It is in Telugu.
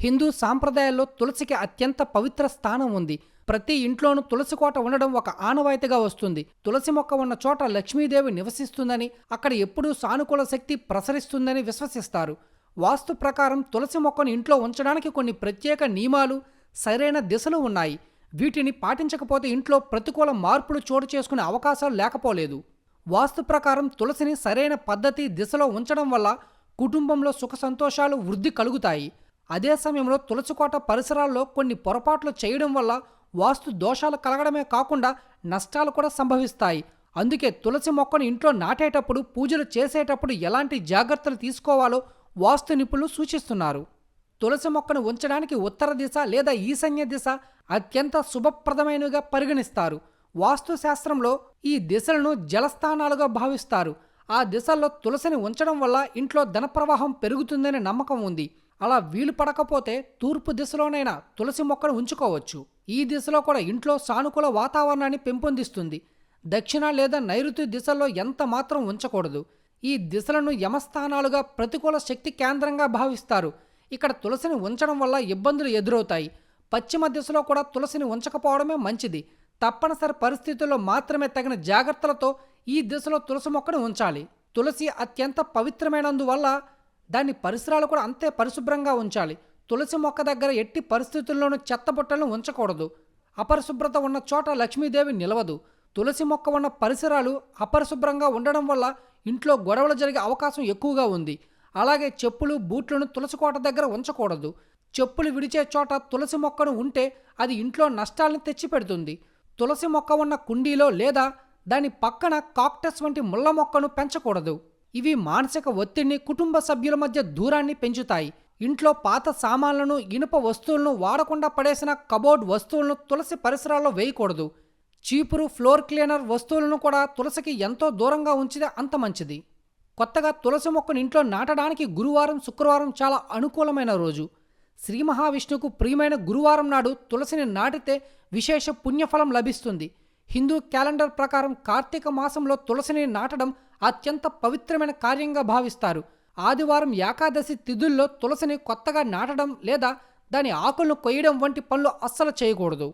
హిందూ సాంప్రదాయాల్లో తులసికి అత్యంత పవిత్ర స్థానం ఉంది. ప్రతి ఇంట్లోనూ తులసి కోట ఉండడం ఒక ఆనవాయితీగా వస్తుంది. తులసి మొక్క ఉన్న చోట లక్ష్మీదేవి నివసిస్తుందని, అక్కడ ఎప్పుడూ సానుకూల శక్తి ప్రసరిస్తుందని విశ్వసిస్తారు. వాస్తు ప్రకారం తులసి మొక్కను ఇంట్లో ఉంచడానికి కొన్ని ప్రత్యేక నియమాలు, సరైన దిశలు ఉన్నాయి. వీటిని పాటించకపోతే ఇంట్లో ప్రతికూల మార్పులు చోటు చేసుకునే అవకాశాలు లేకపోలేదు. వాస్తు ప్రకారం తులసిని సరైన పద్ధతి, దిశలో ఉంచడం వల్ల కుటుంబంలో సుఖ సంతోషాలు, వృద్ధి కలుగుతాయి. అదే సమయంలో తులసికోట పరిసరాల్లో కొన్ని పొరపాట్లు చేయడం వల్ల వాస్తు దోషాలు కలగడమే కాకుండా నష్టాలు కూడా సంభవిస్తాయి. అందుకే తులసి మొక్కను ఇంట్లో నాటేటప్పుడు, పూజలు చేసేటప్పుడు ఎలాంటి జాగ్రత్తలు తీసుకోవాలో వాస్తు నిపుణులు సూచిస్తున్నారు. తులసి మొక్కను ఉంచడానికి ఉత్తర దిశ లేదా ఈశాన్య దిశ అత్యంత శుభప్రదమైనవిగా పరిగణిస్తారు. వాస్తు శాస్త్రంలో ఈ దిశలను జలస్థానాలుగా భావిస్తారు. ఆ దిశల్లో తులసిని ఉంచడం వల్ల ఇంట్లో ధన ప్రవాహం పెరుగుతుందనే నమ్మకం ఉంది. అలా వీలు పడకపోతే తూర్పు దిశలోనైనా తులసి మొక్కను ఉంచుకోవచ్చు. ఈ దిశలో కూడా ఇంట్లో సానుకూల వాతావరణాన్ని పెంపొందిస్తుంది. దక్షిణ లేదా నైరుతి దిశల్లో ఎంత మాత్రం ఉంచకూడదు. ఈ దిశలను యమస్థానాలుగా, ప్రతికూల శక్తి కేంద్రంగా భావిస్తారు. ఇక్కడ తులసిని ఉంచడం వల్ల ఇబ్బందులు ఎదురవుతాయి. పశ్చిమ దిశలో కూడా తులసిని ఉంచకపోవడమే మంచిది. తప్పనిసరి పరిస్థితుల్లో మాత్రమే తగిన జాగ్రత్తలతో ఈ దిశలో తులసి మొక్కను ఉంచాలి. తులసి అత్యంత పవిత్రమైనందువల్ల దాని పరిసరాలు కూడా అంతే పరిశుభ్రంగా ఉంచాలి. తులసి మొక్క దగ్గర ఎట్టి పరిస్థితుల్లోనూ చెత్తబుట్టలను ఉంచకూడదు. అపరిశుభ్రత ఉన్న చోట లక్ష్మీదేవి నిలవదు. తులసి మొక్క ఉన్న పరిసరాలు అపరిశుభ్రంగా ఉండడం వల్ల ఇంట్లో గొడవలు జరిగే అవకాశం ఎక్కువగా ఉంది. అలాగే చెప్పులు, బూట్లను తులసి కోట దగ్గర ఉంచకూడదు. చెప్పులు విడిచే చోట తులసి మొక్కను ఉంటే అది ఇంట్లో నష్టాలను తెచ్చిపెడుతుంది. తులసి మొక్క ఉన్న కుండీలో లేదా దాని పక్కన కాక్టస్ వంటి ముళ్ళ మొక్కను పెంచకూడదు. ఇవి మానసిక ఒత్తిడిని, కుటుంబ సభ్యుల మధ్య దూరాన్ని పెంచుతాయి. ఇంట్లో పాత సామాన్లను, ఇనుప వస్తువులను, వాడకుండా పడేసిన కబోర్డ్ వస్తువులను తులసి పరిసరాల్లో వేయకూడదు. చీపురు, ఫ్లోర్ క్లీనర్ వస్తువులను కూడా తులసికి ఎంతో దూరంగా ఉంచితే అంత మంచిది. కొత్తగా తులసి మొక్కను ఇంట్లో నాటడానికి గురువారం, శుక్రవారం చాలా అనుకూలమైన రోజు. శ్రీ మహావిష్ణువుకు ప్రియమైన గురువారం నాడు తులసిని నాటితే విశేష పుణ్యఫలం లభిస్తుంది. హిందూ క్యాలెండర్ ప్రకారం కార్తీక మాసంలో తులసిని నాటడం అత్యంత పవిత్రమైన కార్యంగా భావిస్తారు. ఆదివారం, ఏకాదశి తిథుల్లో తులసిని కొత్తగా నాటడం లేదా దాని ఆకులను కొయ్యడం వంటి పనులు అస్సలు చేయకూడదు.